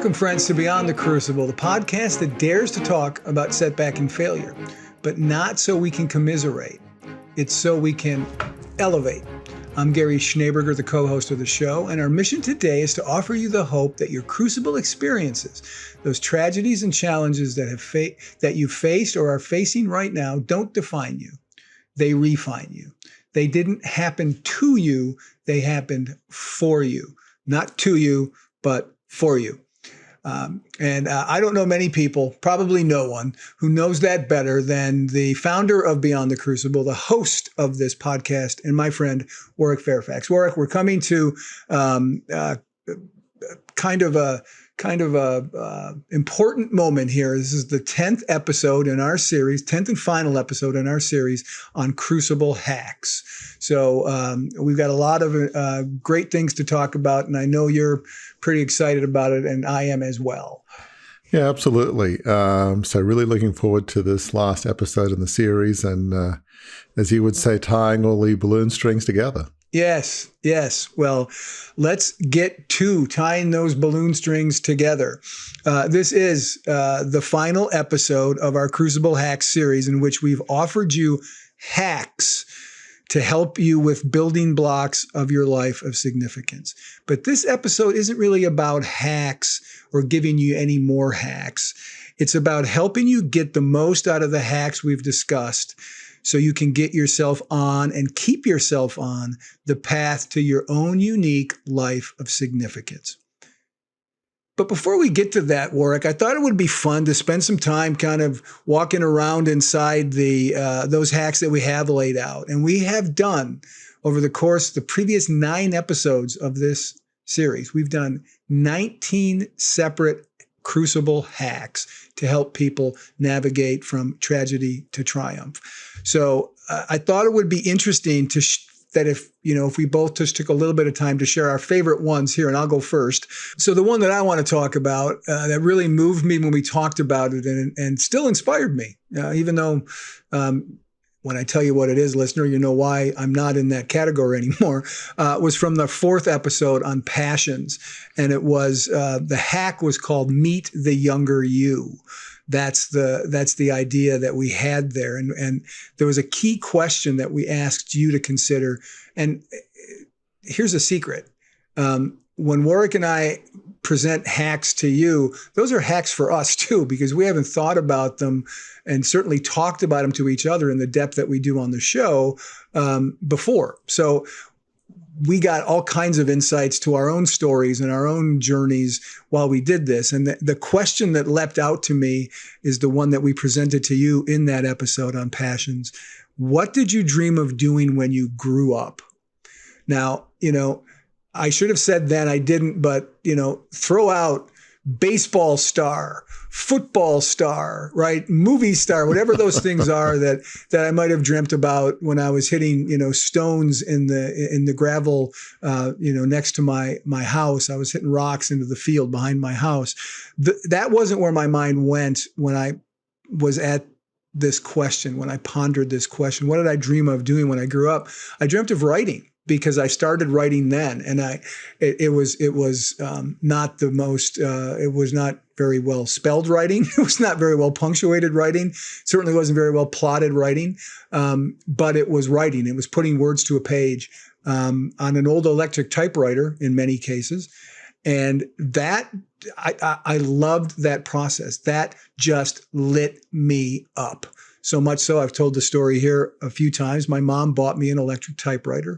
Welcome, friends, to Beyond the Crucible, the podcast that dares to talk about setback and failure, but not so we can commiserate. It's so we can elevate. I'm Gary Schneeberger, the co-host of the show, and our mission today is to offer you the hope that your crucible experiences, those tragedies and challenges that you've faced or are facing right now, don't define you. They refine you. They didn't happen to you, they happened for you. Not to you, but for you. I don't know many people, probably no one, who knows that better than the founder of Beyond the Crucible, the host of this podcast, and my friend, Warwick Fairfax. Warwick, we're coming to kind of a important moment here. This is the 10th episode in our series, 10th and final episode in our series on Crucible Hacks. So we've got a lot of great things to talk about, and I know you're pretty excited about it, and I am as well. Yeah, absolutely. So really looking forward to this last episode in the series, and as you would say, tying all the balloon strings together. Yes. Well, let's get to tying those balloon strings together. This is the final episode of our Crucible Hacks series, in which we've offered you hacks to help you with building blocks of your life of significance. But this episode isn't really about hacks or giving you any more hacks. It's about helping you get the most out of the hacks we've discussed, so you can get yourself on and keep yourself on the path to your own unique life of significance. But before we get to that, Warwick, I thought it would be fun to spend some time kind of walking around inside those hacks that we have laid out. And we have done, over the course of the previous 9 episodes of this series, we've done 19 separate Crucible hacks to help people navigate from tragedy to triumph. So I thought it would be interesting that if we both just took a little bit of time to share our favorite ones here, and I'll go first. So the one that I want to talk about that really moved me when we talked about it and still inspired me, even though when I tell you what it is, listener, you know why I'm not in that category anymore, was from the 4th episode on passions. And it was, the hack was called Meet the Younger You. That's the idea that we had there. And there was a key question that we asked you to consider. And here's a secret. When Warwick and I present hacks to you, those are hacks for us too, because we haven't thought about them and certainly talked about them to each other in the depth that we do on the show before. So we got all kinds of insights to our own stories and our own journeys while we did this. And the question that leapt out to me is the one that we presented to you in that episode on passions. What did you dream of doing when you grew up? Now, I should have said then, I didn't, but, throw out baseball star, football star, right? Movie star, whatever those things are that I might have dreamt about when I was hitting, stones in the gravel, next to my house. I was hitting rocks into the field behind my house. That wasn't where my mind went when I was at this question, when I pondered this question. What did I dream of doing when I grew up? I dreamt of writing, because I started writing then, and it was not the most, it was not very well spelled writing. It was not very well punctuated writing. Certainly wasn't very well plotted writing, but it was writing. It was putting words to a page on an old electric typewriter in many cases. And that, I loved that process. That just lit me up. So much so, I've told the story here a few times. My mom bought me an electric typewriter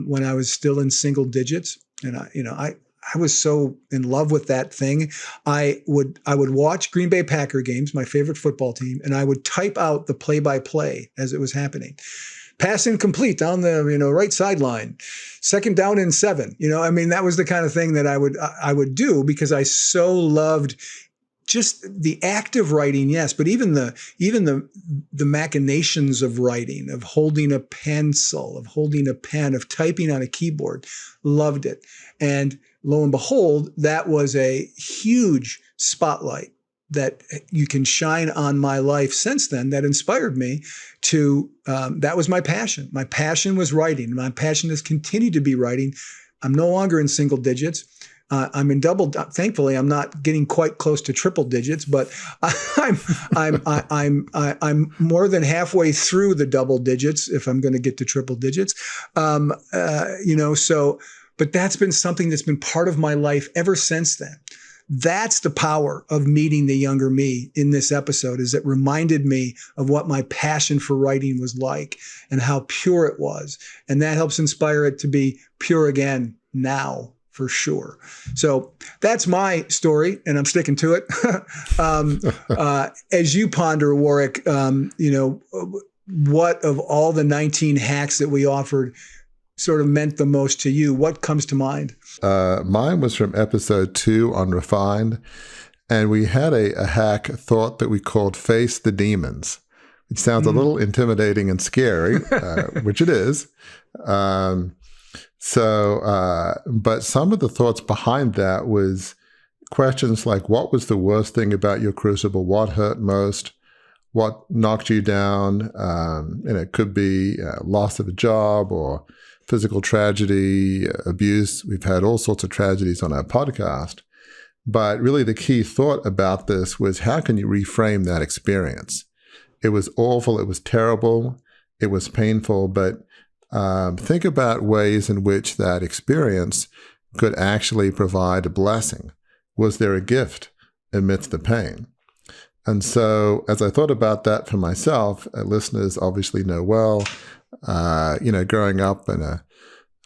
when I was still in single digits, and I was so in love with that thing. I would watch Green Bay Packer games, my favorite football team, and I would type out the play-by-play as it was happening. Pass incomplete down the right sideline, 2nd down and 7. That was the kind of thing that I would do, because I so loved just the act of writing, yes, but even the machinations of writing, of holding a pencil, of holding a pen, of typing on a keyboard, loved it. And lo and behold, that was a huge spotlight that you can shine on my life since then that inspired me to, that was my passion. My passion was writing. My passion has continued to be writing. I'm no longer in single digits. I'm in thankfully, I'm not getting quite close to triple digits, but I'm more than halfway through the double digits if I'm going to get to triple digits. But that's been something that's been part of my life ever since then. That's the power of meeting the younger me in this episode, is it reminded me of what my passion for writing was like and how pure it was. And that helps inspire it to be pure again now, for sure. So that's my story, and I'm sticking to it. As you ponder, Warwick, what of all the 19 hacks that we offered sort of meant the most to you? What comes to mind? Mine was from episode 2 on Refined, and we had a hack thought that we called Face the Demons, which sounds a little intimidating and scary, which it is. But some of the thoughts behind that was questions like, what was the worst thing about your crucible? What hurt most? What knocked you down? And it could be loss of a job or physical tragedy, abuse. We've had all sorts of tragedies on our podcast. But really the key thought about this was, how can you reframe that experience? It was awful. It was terrible. It was painful. But think about ways in which that experience could actually provide a blessing. Was there a gift amidst the pain? And so as I thought about that for myself, listeners obviously know well, growing up in a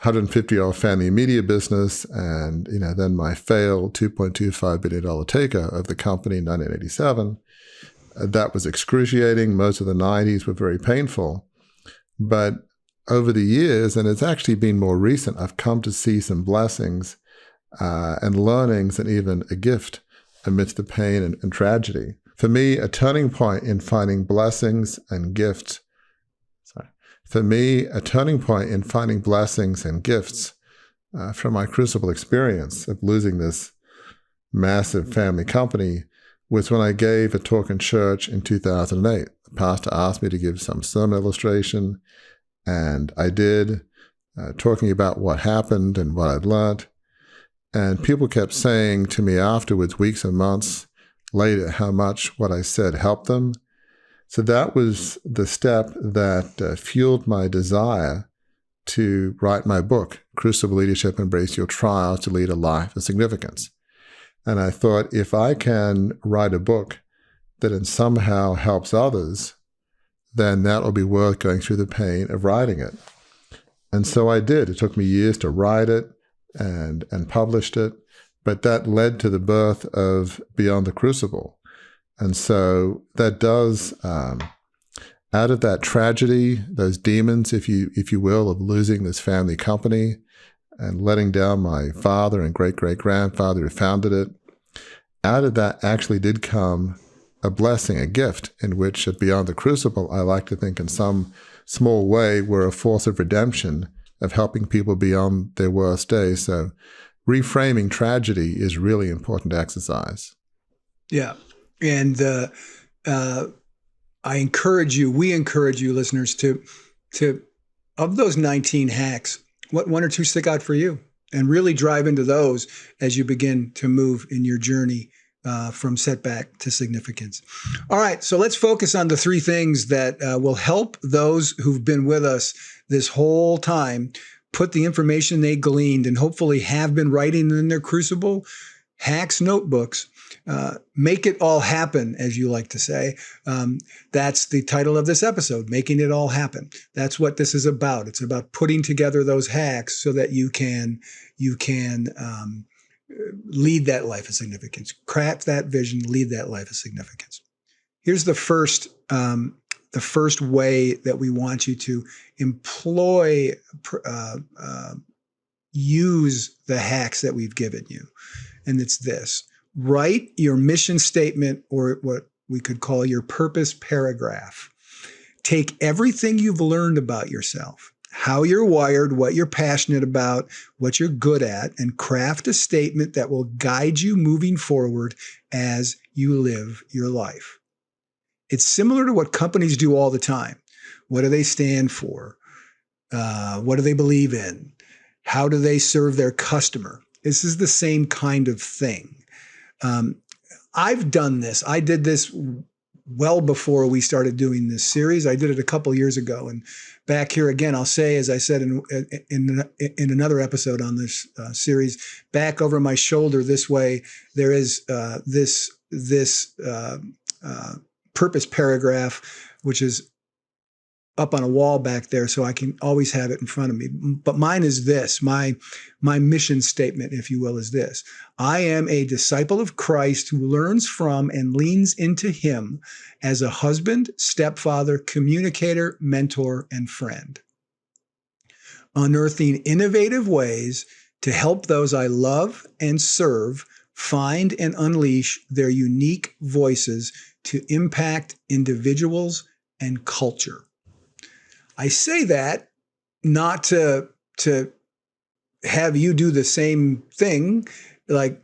150-year-old family media business, and, then my failed $2.25 billion takeover of the company in 1987, that was excruciating. Most of the 90s were very painful. But over the years, and it's actually been more recent, I've come to see some blessings and learnings and even a gift amidst the pain and tragedy. For me, a turning point in finding blessings and gifts from my crucible experience of losing this massive family company was when I gave a talk in church in 2008. The pastor asked me to give some sermon illustration, and I did, talking about what happened and what I'd learned. And people kept saying to me afterwards, weeks and months later, how much what I said helped them. So that was the step that fueled my desire to write my book, Crucible Leadership, Embrace Your Trials to Lead a Life of Significance. And I thought, if I can write a book that in somehow helps others, then that will be worth going through the pain of writing it. And so I did. It took me years to write it and published it, but that led to the birth of Beyond the Crucible. And so that does, out of that tragedy, those demons, if you will, of losing this family company and letting down my father and great-great-grandfather who founded it, out of that actually did come a blessing, a gift, in which at Beyond the Crucible, I like to think in some small way, we're a force of redemption, of helping people beyond their worst days. So reframing tragedy is really important exercise. Yeah. And we encourage you, listeners, to of those 19 hacks, what one or two stick out for you, and really drive into those as you begin to move in your journey from setback to significance. All right, so let's focus on the three things that will help those who've been with us this whole time put the information they gleaned and hopefully have been writing in their Crucible Hacks notebooks. Make it all happen, as you like to say. That's the title of this episode, Making It All Happen. That's what this is about. It's about putting together those hacks so that you can lead that life of significance, craft that vision, lead that life of significance. Here's the first way that we want you to employ, use the hacks that we've given you. And it's this: write your mission statement, or what we could call your purpose paragraph. Take everything you've learned about yourself, how you're wired, what you're passionate about, what you're good at, and craft a statement that will guide you moving forward as you live your life. It's similar to what companies do all the time. What do they stand for? What do they believe in? How do they serve their customer? This is the same kind of thing. I've done this. I did this well before we started doing this series. I did it a couple years ago. And back here again, I'll say, as I said in another episode on this series, back over my shoulder this way, there is this purpose paragraph, which is up on a wall back there, so I can always have it in front of me. But mine is this, my mission statement, if you will, is this: I am a disciple of Christ who learns from and leans into him as a husband, stepfather, communicator, mentor, and friend, unearthing innovative ways to help those I love and serve find and unleash their unique voices to impact individuals and culture. I say that not to have you do the same thing. Like,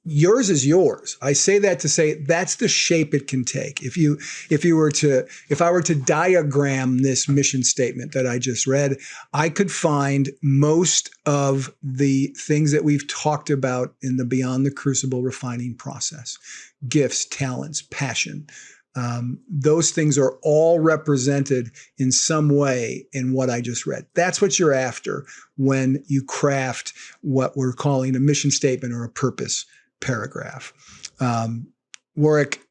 yours is yours. I say that to say that's the shape it can take. If I were to diagram this mission statement that I just read, I could find most of the things that we've talked about in the Beyond the Crucible refining process: gifts, talents, passion. Those things are all represented in some way in what I just read. That's what you're after when you craft what we're calling a mission statement or a purpose paragraph. Warwick,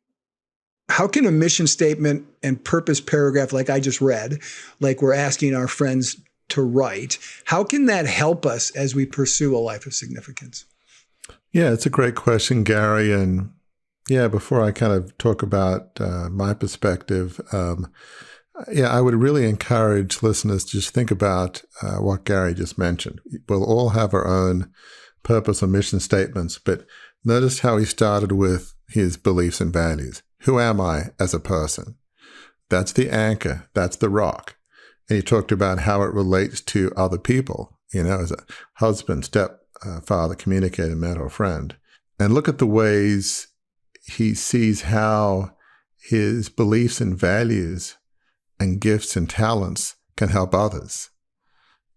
how can a mission statement and purpose paragraph like I just read, like we're asking our friends to write, how can that help us as we pursue a life of significance? Yeah, it's a great question, Gary. And yeah, before I kind of talk about my perspective, I would really encourage listeners to just think about what Gary just mentioned. We'll all have our own purpose or mission statements, but notice how he started with his beliefs and values. Who am I as a person? That's the anchor. That's the rock. And he talked about how it relates to other people, as a husband, stepfather, communicator, mentor, friend. And look at the ways he sees how his beliefs and values and gifts and talents can help others.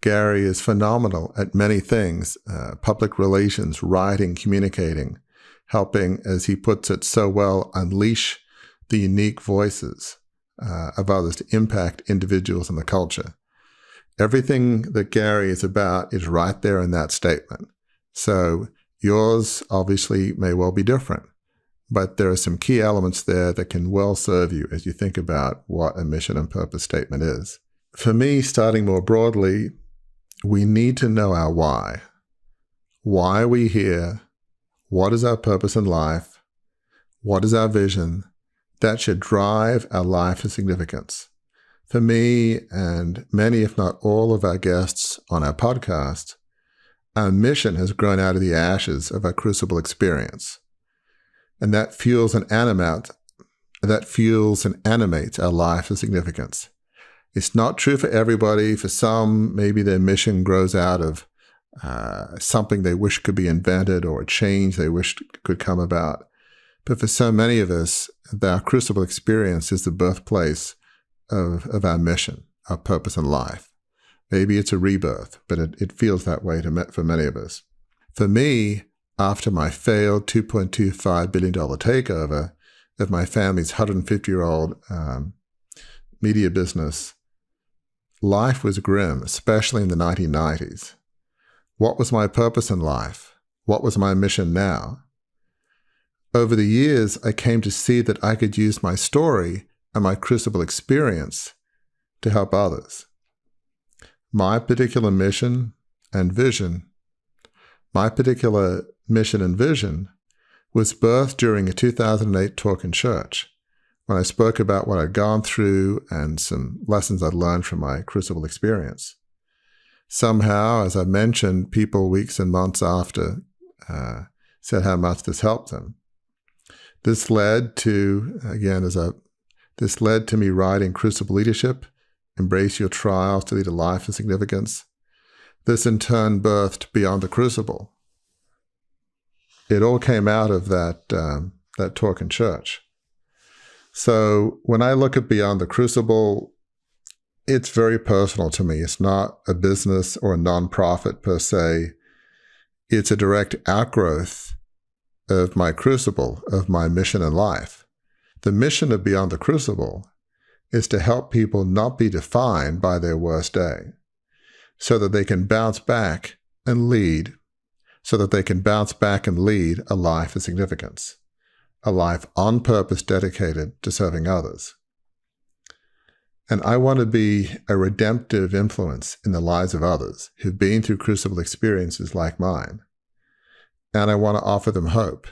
Gary is phenomenal at many things: public relations, writing, communicating, helping, as he puts it so well, unleash the unique voices of others to impact individuals in the culture. Everything that Gary is about is right there in that statement. So yours obviously may well be different, but there are some key elements there that can well serve you as you think about what a mission and purpose statement is. For me, starting more broadly, we need to know our why. Why are we here? What is our purpose in life? What is our vision? That should drive our life of significance. For me and many, if not all, of our guests on our podcast, our mission has grown out of the ashes of our crucible experience. And that fuels and animates our life of significance. It's not true for everybody. For some, maybe their mission grows out of something they wish could be invented or a change they wished could come about. But for so many of us, our crucible experience is the birthplace of our mission, our purpose in life. Maybe it's a rebirth, but it feels that way for many of us. For me, after my failed $2.25 billion takeover of my family's 150-year-old media business, life was grim, especially in the 1990s. What was my purpose in life? What was my mission now? Over the years, I came to see that I could use my story and my crucible experience to help others. My particular mission and vision was birthed during a 2008 talk in church when I spoke about what I'd gone through and some lessons I'd learned from my crucible experience. Somehow, as I mentioned, people weeks and months after said how much this helped them. This led to me writing Crucible Leadership, Embrace Your Trials to Lead a Life of Significance. This in turn birthed Beyond the Crucible. It all came out of that talk in church. So when I look at Beyond the Crucible, it's very personal to me. It's not a business or a nonprofit per se. It's a direct outgrowth of my crucible, of my mission in life. The mission of Beyond the Crucible is to help people not be defined by their worst day, so that they can bounce back and lead, a life of significance, a life on purpose dedicated to serving others. And I want to be a redemptive influence in the lives of others who've been through crucible experiences like mine. And I want to offer them hope.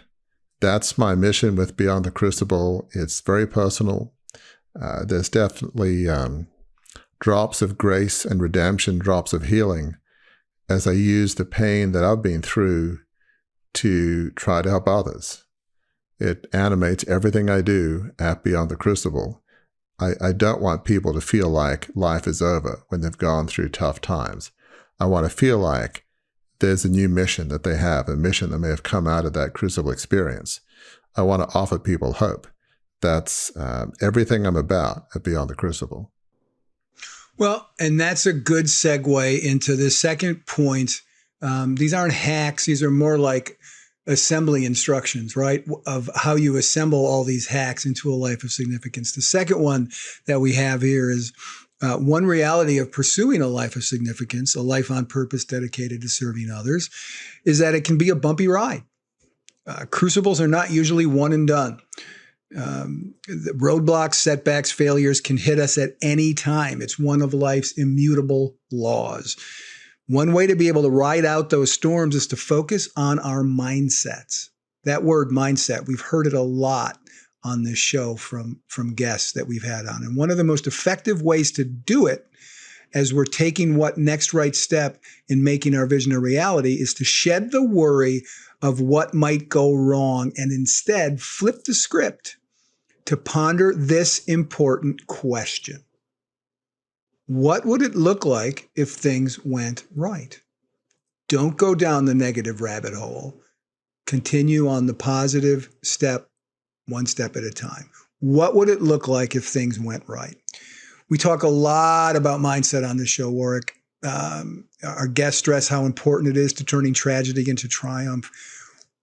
That's my mission with Beyond the Crucible. It's very personal. There's definitely drops of grace and redemption, drops of healing, as I use the pain that I've been through to try to help others. It animates everything I do at Beyond the Crucible. I don't want people to feel like life is over when they've gone through tough times. I want to feel like there's a new mission that they have, a mission that may have come out of that crucible experience. I want to offer people hope. That's everything I'm about at Beyond the Crucible. Well, and that's a good segue into the second point. These aren't hacks. These are more like assembly instructions, right? Of how you assemble all these hacks into a life of significance. The second one that we have here is one reality of pursuing a life of significance, a life on purpose dedicated to serving others, is that it can be a bumpy ride. Crucibles are not usually one and done. The roadblocks, setbacks, failures can hit us at any time. It's one of life's immutable laws. One way to be able to ride out those storms is to focus on our mindsets. That word mindset, we've heard it a lot on this show from guests that we've had on. And one of the most effective ways to do it, as we're taking what next right step in making our vision a reality, is to shed the worry of what might go wrong and instead flip the script to ponder this important question. What would it look like if things went right? Don't go down the negative rabbit hole. Continue on the positive step, one step at a time. What would it look like if things went right? We talk a lot about mindset on this show, Warwick. Our guests stress how important it is to turning tragedy into triumph.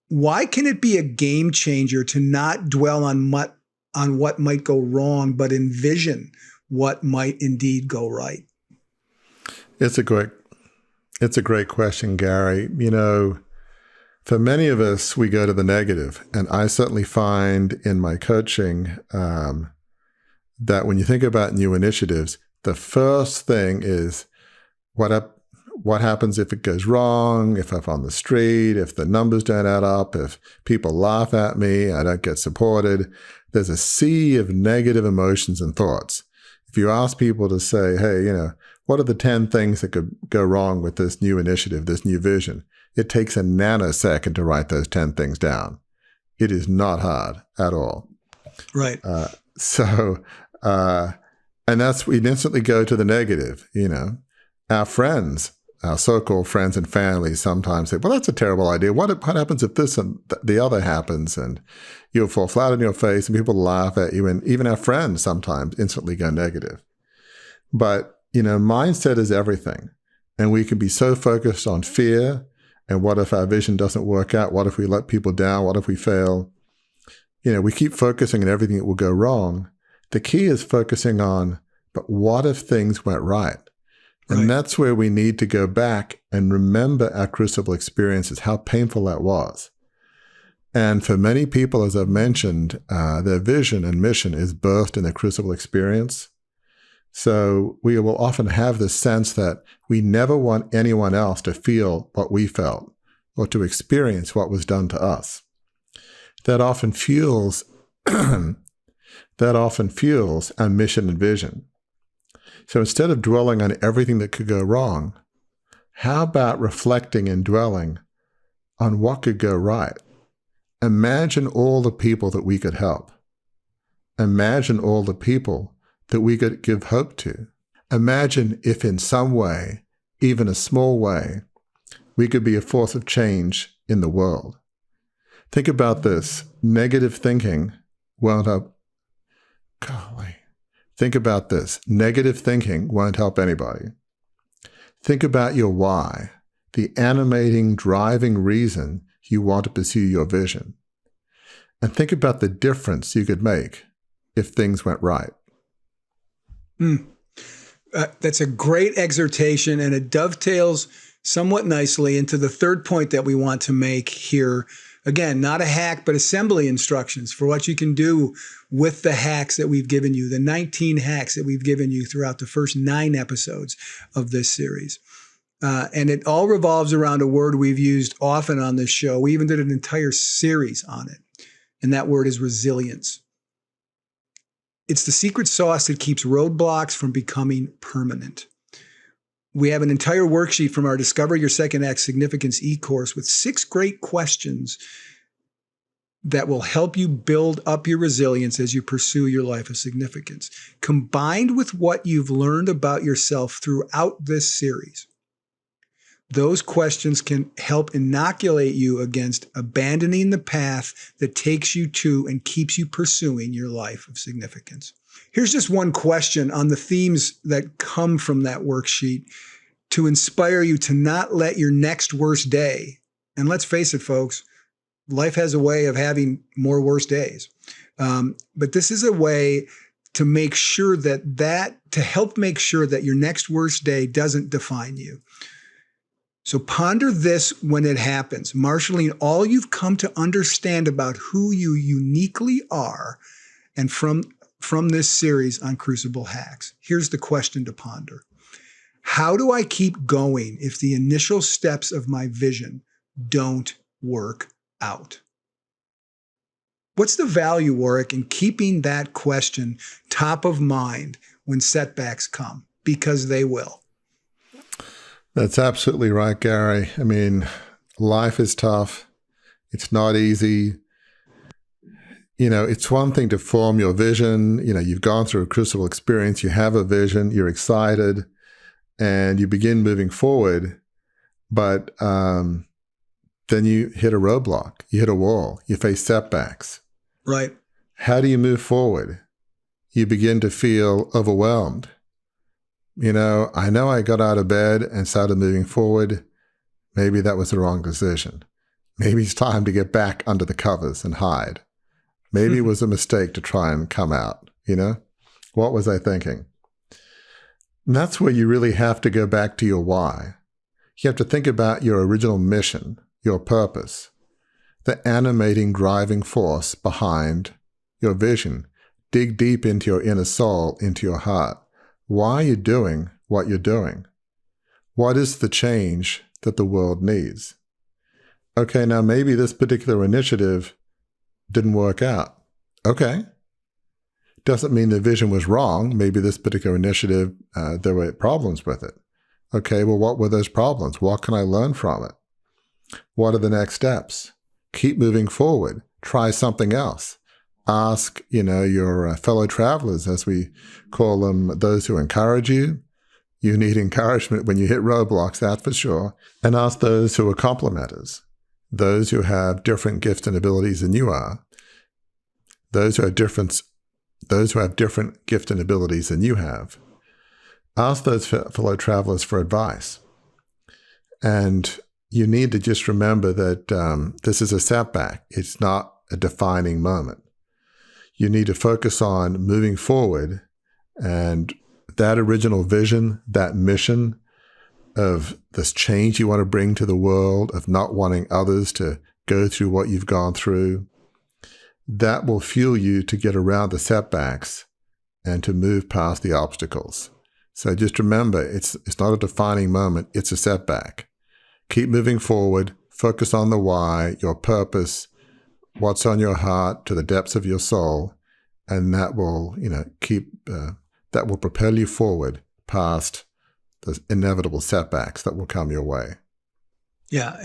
Why can it be a game changer to not dwell on what might go wrong, but envision what might indeed go right? It's a great question, Gary. You know, for many of us, we go to the negative, and I certainly find in my coaching that when you think about new initiatives, the first thing is what happens if it goes wrong, if I'm on the street, if the numbers don't add up, if people laugh at me, I don't get supported. There's a sea of negative emotions and thoughts. If you ask people to say, hey, what are the 10 things that could go wrong with this new initiative, this new vision? It takes a nanosecond to write those 10 things down. It is not hard at all. Right. And we'd instantly go to the negative. Our friends, our so-called friends and family sometimes say, well, that's a terrible idea. What happens if this and the other happens? And you'll fall flat on your face and people laugh at you. And even our friends sometimes instantly go negative. But, mindset is everything. And we can be so focused on fear. And what if our vision doesn't work out? What if we let people down? What if we fail? We keep focusing on everything that will go wrong. The key is focusing on, but what if things went right? And that's where we need to go back and remember our crucible experiences, how painful that was. And for many people, as I've mentioned, their vision and mission is birthed in the crucible experience. So we will often have this sense that we never want anyone else to feel what we felt or to experience what was done to us. That often fuels our mission and vision. So instead of dwelling on everything that could go wrong, how about reflecting and dwelling on what could go right? Imagine all the people that we could help. Imagine all the people that we could give hope to. Imagine if in some way, even a small way, we could be a force of change in the world. Think about this. Negative thinking won't help. Think about this. Negative thinking won't help anybody. Think about your why. the animating, driving reason you want to pursue your vision. And think about the difference you could make if things went right. That's a great exhortation, and it dovetails somewhat nicely into the third point that we want to make here. Again, not a hack, but assembly instructions for what you can do with the hacks that we've given you, the 19 hacks that we've given you throughout the first 9 episodes of this series. And it all revolves around a word we've used often on this show. We even did an entire series on it, and that word is resilience. It's the secret sauce that keeps roadblocks from becoming permanent. We have an entire worksheet from our Discover Your Second Act Significance e-course with 6 great questions that will help you build up your resilience as you pursue your life of significance. Combined with what you've learned about yourself throughout this series, those questions can help inoculate you against abandoning the path that takes you to and keeps you pursuing your life of significance. Here's just one question on the themes that come from that worksheet to inspire you to not let your next worst day, and let's face it, folks, life has a way of having more worse days. But this is a way to make sure to help make sure that your next worst day doesn't define you. So ponder this when it happens, marshaling all you've come to understand about who you uniquely are, and from this series on Crucible Hacks. Here's the question to ponder. How do I keep going if the initial steps of my vision don't work out? What's the value, Warwick, in keeping that question top of mind when setbacks come? Because they will. That's absolutely right, Gary. I mean, life is tough. It's not easy. It's one thing to form your vision. You've gone through a crucible experience. You have a vision. You're excited. And you begin moving forward. But then you hit a roadblock. You hit a wall. You face setbacks. Right. How do you move forward? You begin to feel overwhelmed. I know I got out of bed and started moving forward. Maybe that was the wrong decision. Maybe it's time to get back under the covers and hide. Maybe it was a mistake to try and come out. What was I thinking? And that's where you really have to go back to your why. You have to think about your original mission, your purpose, the animating driving force behind your vision. Dig deep into your inner soul, into your heart. Why are you doing what you're doing? What is the change that the world needs? Okay, now maybe this particular initiative didn't work out. Okay. Doesn't mean the vision was wrong. Maybe this particular initiative, there were problems with it. Okay, well, what were those problems? What can I learn from it? What are the next steps? Keep moving forward. Try something else. Ask, your fellow travelers, as we call them, those who encourage you. You need encouragement when you hit roadblocks, that's for sure. And ask those who are complimenters, those who have different gifts and abilities than you are, those who have different gifts and abilities than you have. Ask those fellow travelers for advice. And you need to just remember that this is a setback. It's not a defining moment. You need to focus on moving forward, and that original vision, that mission of this change you want to bring to the world, of not wanting others to go through what you've gone through, that will fuel you to get around the setbacks and to move past the obstacles. So just remember, it's not a defining moment, it's a setback. Keep moving forward, focus on the why, your purpose, what's on your heart, to the depths of your soul, and that will, that will propel you forward past the inevitable setbacks that will come your way. Yeah,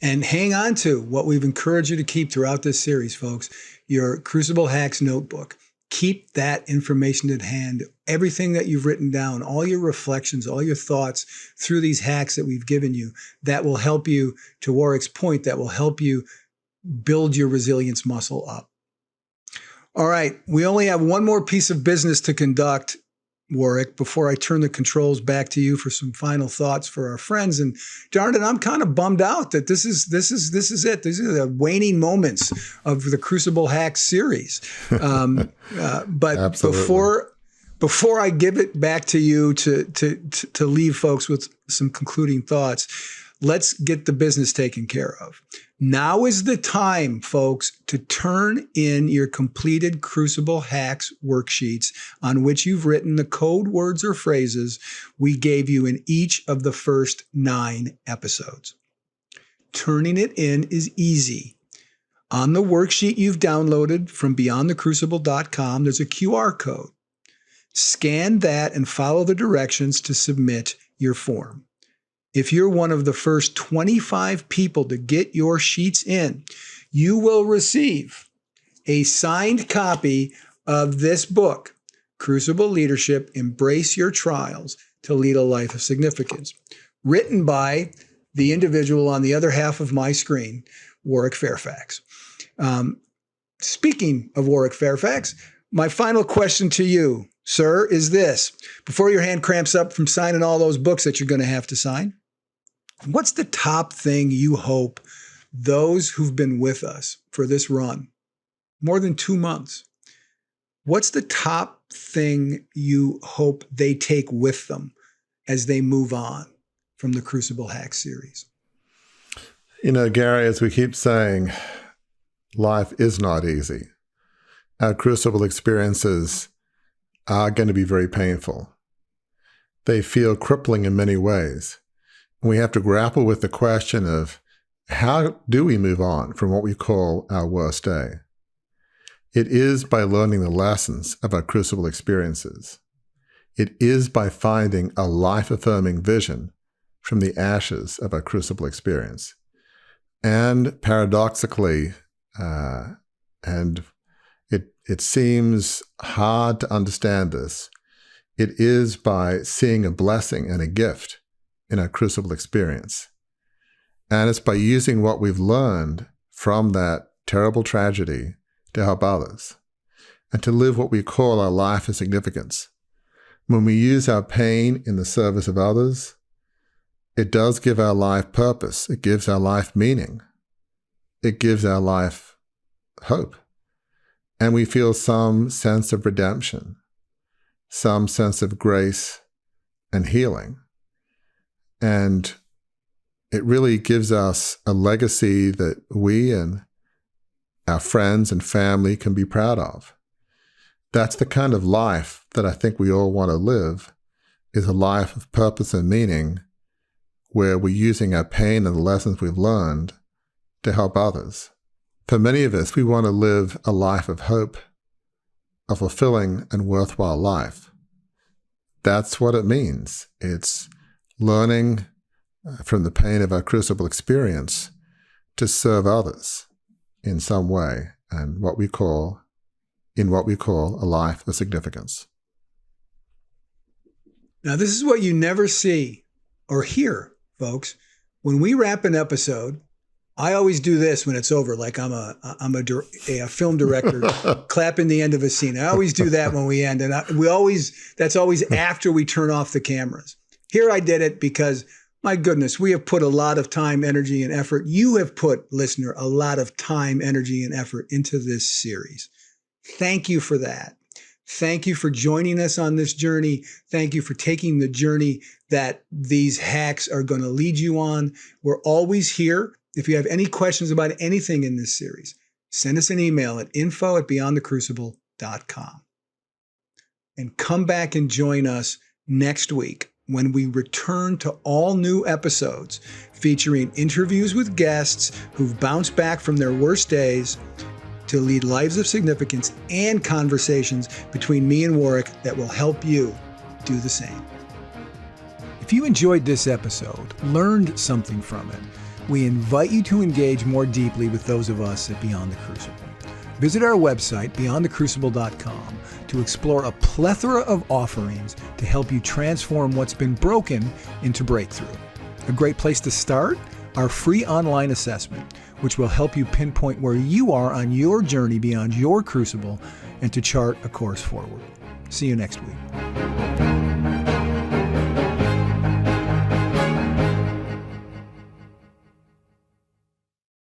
and hang on to what we've encouraged you to keep throughout this series, folks. Your Crucible Hacks notebook. Keep that information at hand. Everything that you've written down, all your reflections, all your thoughts through these hacks that we've given you, that will help you, to Warwick's point, that will help you build your resilience muscle up. All right, we only have one more piece of business to conduct Warwick, before I turn the controls back to you for some final thoughts for our friends. And darn it, I'm kind of bummed out that this is it. These are the waning moments of the Crucible Hacks series. But before I give it back to you to leave folks with some concluding thoughts, let's get the business taken care of. Now is the time, folks, to turn in your completed Crucible Hacks worksheets on which you've written the code words or phrases we gave you in each of the first 9 episodes. Turning it in is easy. On the worksheet you've downloaded from beyondthecrucible.com, there's a QR code. Scan that and follow the directions to submit your form. If you're one of the first 25 people to get your sheets in, you will receive a signed copy of this book, Crucible Leadership, Embrace Your Trials to Lead a Life of Significance, written by the individual on the other half of my screen, Warwick Fairfax. Speaking of Warwick Fairfax, my final question to you, sir, is this. Before your hand cramps up from signing all those books that you're going to have to sign, what's the top thing you hope those who've been with us for this run, more than 2 months, what's the top thing you hope they take with them as they move on from the Crucible Hacks series? You know, Gary, as we keep saying, life is not easy. Our Crucible experiences are going to be very painful. They feel crippling in many ways. We have to grapple with the question of how do we move on from what we call our worst day? It is by learning the lessons of our Crucible experiences. It is by finding a life-affirming vision from the ashes of our Crucible experience. And paradoxically, and it seems hard to understand this, it is by seeing a blessing and a gift in our Crucible experience. And it's by using what we've learned from that terrible tragedy to help others and to live what we call our life of significance. When we use our pain in the service of others, it does give our life purpose. It gives our life meaning. It gives our life hope. And we feel some sense of redemption, some sense of grace and healing. And it really gives us a legacy that we and our friends and family can be proud of. That's the kind of life that I think we all want to live, is a life of purpose and meaning where we're using our pain and the lessons we've learned to help others. For many of us, we want to live a life of hope, a fulfilling and worthwhile life. That's what it means. It's learning from the pain of our Crucible experience to serve others in some way, and what we call a life of significance. Now, this is what you never see or hear, folks. When we wrap an episode, I always do this when it's over, like I'm a film director clapping the end of a scene. I always do that when we end, and that's always after we turn off the cameras. Here I did it because, my goodness, we have put a lot of time, energy, and effort. You have put, listener, a lot of time, energy, and effort into this series. Thank you for that. Thank you for joining us on this journey. Thank you for taking the journey that these hacks are going to lead you on. We're always here. If you have any questions about anything in this series, send us an email at info@beyondthecrucible.com. And come back and join us next week when we return to all new episodes featuring interviews with guests who've bounced back from their worst days to lead lives of significance, and conversations between me and Warwick that will help you do the same. If you enjoyed this episode, learned something from it, we invite you to engage more deeply with those of us at Beyond the Crucible. Visit our website, beyondthecrucible.com, to explore a plethora of offerings to help you transform what's been broken into breakthrough. A great place to start? Our free online assessment, which will help you pinpoint where you are on your journey beyond your crucible and to chart a course forward. See you next week.